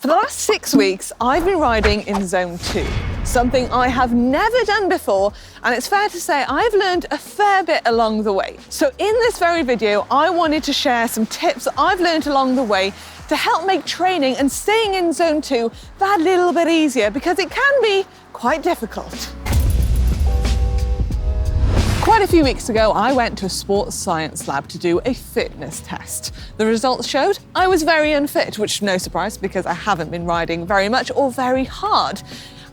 For the last 6 weeks, I've been riding in Zone 2, something I have never done before, and it's fair to say I've learned a fair bit along the way. So in this very video, I wanted to share some tips that I've learned along the way to help make training and staying in Zone 2 that little bit easier, because it can be quite difficult. Quite a few weeks ago, I went to a sports science lab to do a fitness test. The results showed I was very unfit, which no surprise because I haven't been riding very much or very hard.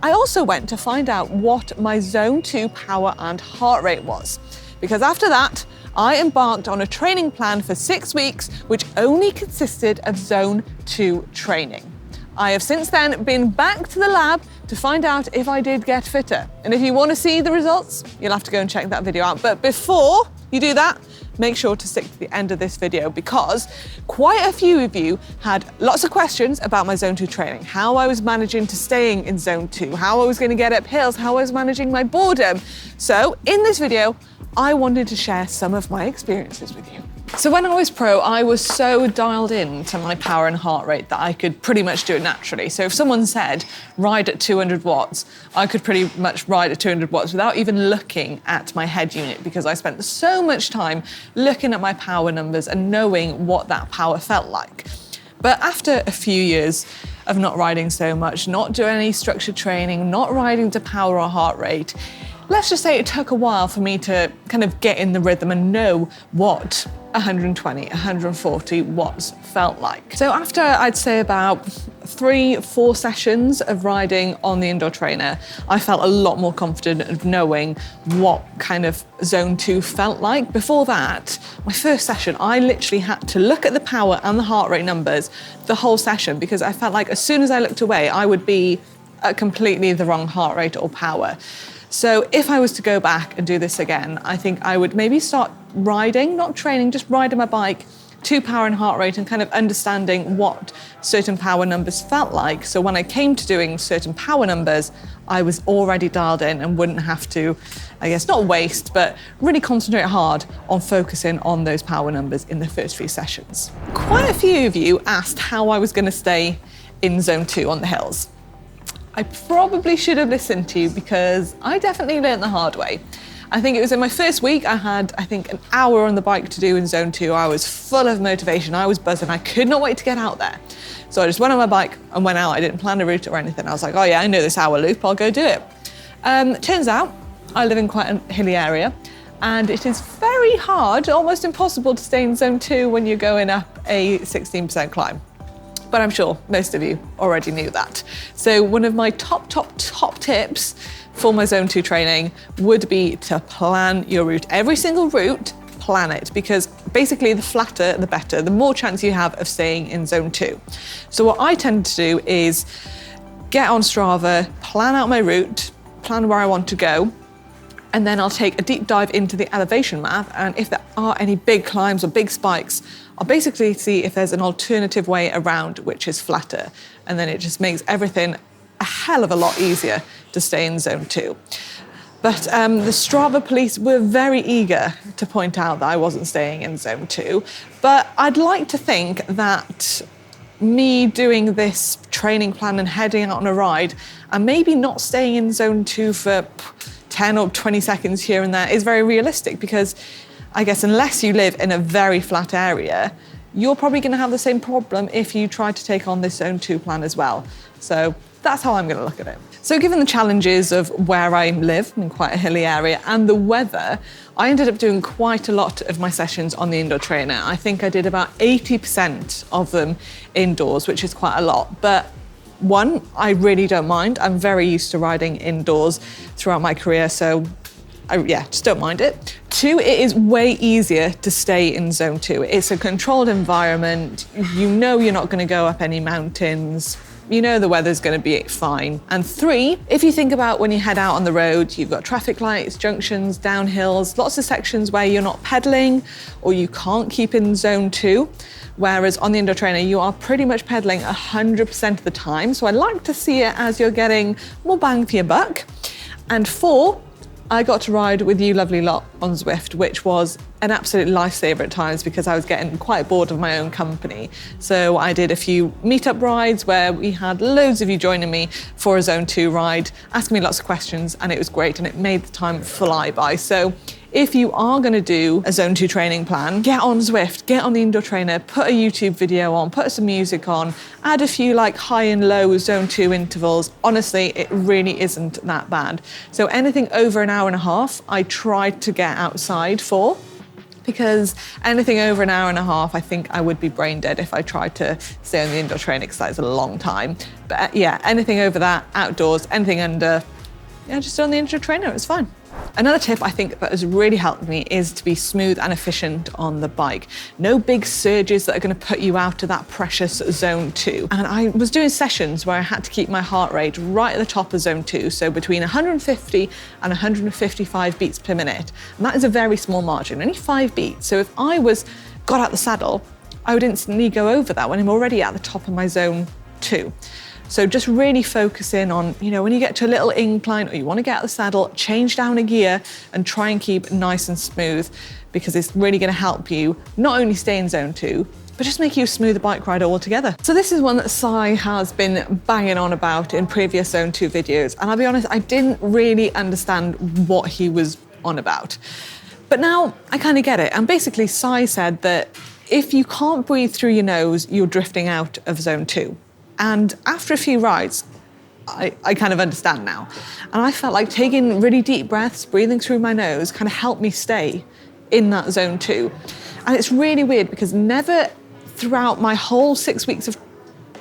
I also went to find out what my Zone 2 power and heart rate was, because after that, I embarked on a training plan for 6 weeks, which only consisted of Zone 2 training. I have since then been back to the lab to find out if I did get fitter. And if you want to see the results, you'll have to go and check that video out. But before you do that, make sure to stick to the end of this video, because quite a few of you had lots of questions about my Zone 2 training, how I was managing to staying in Zone 2, how I was going to get up hills, how I was managing my boredom. So in this video, I wanted to share some of my experiences with you. So when I was pro, I was so dialed in to my power and heart rate that I could pretty much do it naturally. So if someone said, ride at 200 watts, I could pretty much ride at 200 watts without even looking at my head unit, because I spent so much time looking at my power numbers and knowing what that power felt like. But after a few years of not riding so much, not doing any structured training, not riding to power or heart rate, let's just say it took a while for me to kind of get in the rhythm and know what 120, 140 watts felt like. So after I'd say about 3-4 sessions of riding on the indoor trainer, I felt a lot more confident of knowing what kind of Zone 2 felt like. Before that, my first session, I literally had to look at the power and the heart rate numbers the whole session, because I felt like as soon as I looked away, I would be at completely the wrong heart rate or power. So if I was to go back and do this again, I think I would maybe start riding, not training, just riding my bike to power and heart rate and kind of understanding what certain power numbers felt like. So when I came to doing certain power numbers, I was already dialed in and wouldn't have to, I guess, not waste, but really concentrate hard on focusing on those power numbers in the first few sessions. Quite a few of you asked how I was going to stay in Zone 2 on the hills. I probably should have listened to you, because I definitely learned the hard way. I think it was in my first week, I had, an hour on the bike to do in Zone 2. I was full of motivation, I was buzzing, I could not wait to get out there. So I just went on my bike and went out. I didn't plan a route or anything. I was like, oh yeah, I know this hour loop, I'll go do it. Turns out, I live in quite a hilly area, and it is very hard, almost impossible to stay in Zone 2 when you're going up a 16% climb. But I'm sure most of you already knew that. So one of my top tips for my Zone 2 training would be to plan your route. Every single route, plan it, because basically the flatter, the better, the more chance you have of staying in Zone 2. So what I tend to do is get on Strava, plan out my route, plan where I want to go, and then I'll take a deep dive into the elevation map, and if there are any big climbs or big spikes, I'll basically see if there's an alternative way around which is flatter, and then it just makes everything a hell of a lot easier to stay in Zone 2. But the Strava police were very eager to point out that I wasn't staying in Zone 2, but I'd like to think that me doing this training plan and heading out on a ride and maybe not staying in Zone 2 for 10 or 20 seconds here and there is very realistic, because I guess unless you live in a very flat area, you're probably going to have the same problem if you try to take on this Zone 2 plan as well. So that's how I'm going to look at it. So given the challenges of where I live, in quite a hilly area, and the weather, I ended up doing quite a lot of my sessions on the indoor trainer. I think I did about 80% of them indoors, which is quite a lot. But one, I really don't mind. I'm very used to riding indoors throughout my career, so I just don't mind it. Two, it is way easier to stay in Zone 2. It's a controlled environment. You know you're not going to go up any mountains. You know the weather's going to be fine. And three, if you think about when you head out on the road, you've got traffic lights, junctions, downhills, lots of sections where you're not pedaling or you can't keep in Zone 2. Whereas on the indoor trainer, you are pretty much pedaling 100% of the time. So I like to see it as you're getting more bang for your buck. And four, I got to ride with you lovely lot on Zwift, which was an absolute lifesaver at times because I was getting quite bored of my own company. So I did a few meetup rides where we had loads of you joining me for a Zone 2 ride, asking me lots of questions, and it was great and it made the time fly by. So if you are going to do a Zone 2 training plan, get on Zwift, get on the indoor trainer, put a YouTube video on, put some music on, add a few like high and low Zone 2 intervals. Honestly, it really isn't that bad. So anything over an hour and a half, I tried to get outside for, because anything over an hour and a half, I think I would be brain dead if I tried to stay on the indoor trainer because that is a long time. But yeah, anything over that, outdoors, anything under, yeah, just on the indoor trainer, it's fine. Another tip I think that has really helped me is to be smooth and efficient on the bike. No big surges that are going to put you out of that precious Zone 2. And I was doing sessions where I had to keep my heart rate right at the top of Zone 2, so between 150 and 155 beats per minute. And that is a very small margin, only 5 beats. So if I got out the saddle, I would instantly go over that when I'm already at the top of my Zone 2. So just really focus in on, when you get to a little incline or you want to get out of the saddle, change down a gear and try and keep nice and smooth, because it's really going to help you not only stay in Zone 2, but just make you a smoother bike rider altogether. So this is one that Sai has been banging on about in previous Zone 2 videos. And I'll be honest, I didn't really understand what he was on about. But now I kind of get it. And basically Sai said that if you can't breathe through your nose, you're drifting out of Zone 2. And after a few rides, I kind of understand now. And I felt like taking really deep breaths, breathing through my nose, kind of helped me stay in that Zone 2. And it's really weird because never throughout my whole 6 weeks of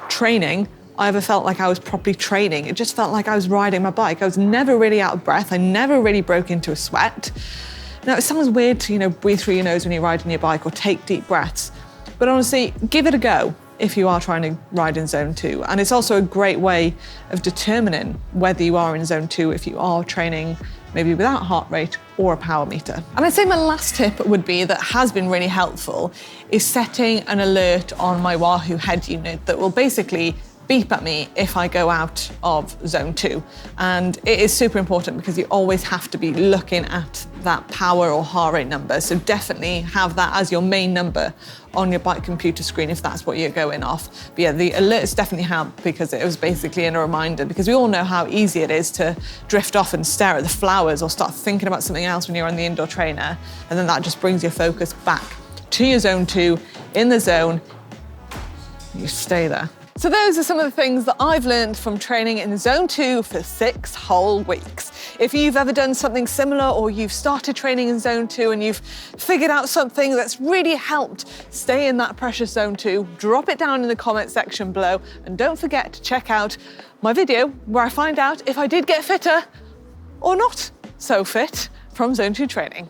training, I ever felt like I was properly training. It just felt like I was riding my bike. I was never really out of breath. I never really broke into a sweat. Now, it sounds weird to, breathe through your nose when you're riding your bike or take deep breaths. But honestly, give it a go if you are trying to ride in Zone 2. And it's also a great way of determining whether you are in Zone 2 if you are training maybe without heart rate or a power meter. And I'd say my last tip would be, that has been really helpful, is setting an alert on my Wahoo head unit that will basically beep at me if I go out of Zone 2. And it is super important because you always have to be looking at that power or heart rate number. So definitely have that as your main number on your bike computer screen if that's what you're going off. But yeah, the alerts definitely help because it was basically a reminder, because we all know how easy it is to drift off and stare at the flowers or start thinking about something else when you're on the indoor trainer. And then that just brings your focus back to your Zone 2, in the zone, you stay there. So those are some of the things that I've learned from training in Zone 2 for 6 whole weeks. If you've ever done something similar, or you've started training in Zone 2 and you've figured out something that's really helped stay in that precious Zone 2, drop it down in the comment section below. And don't forget to check out my video where I find out if I did get fitter or not so fit from Zone 2 training.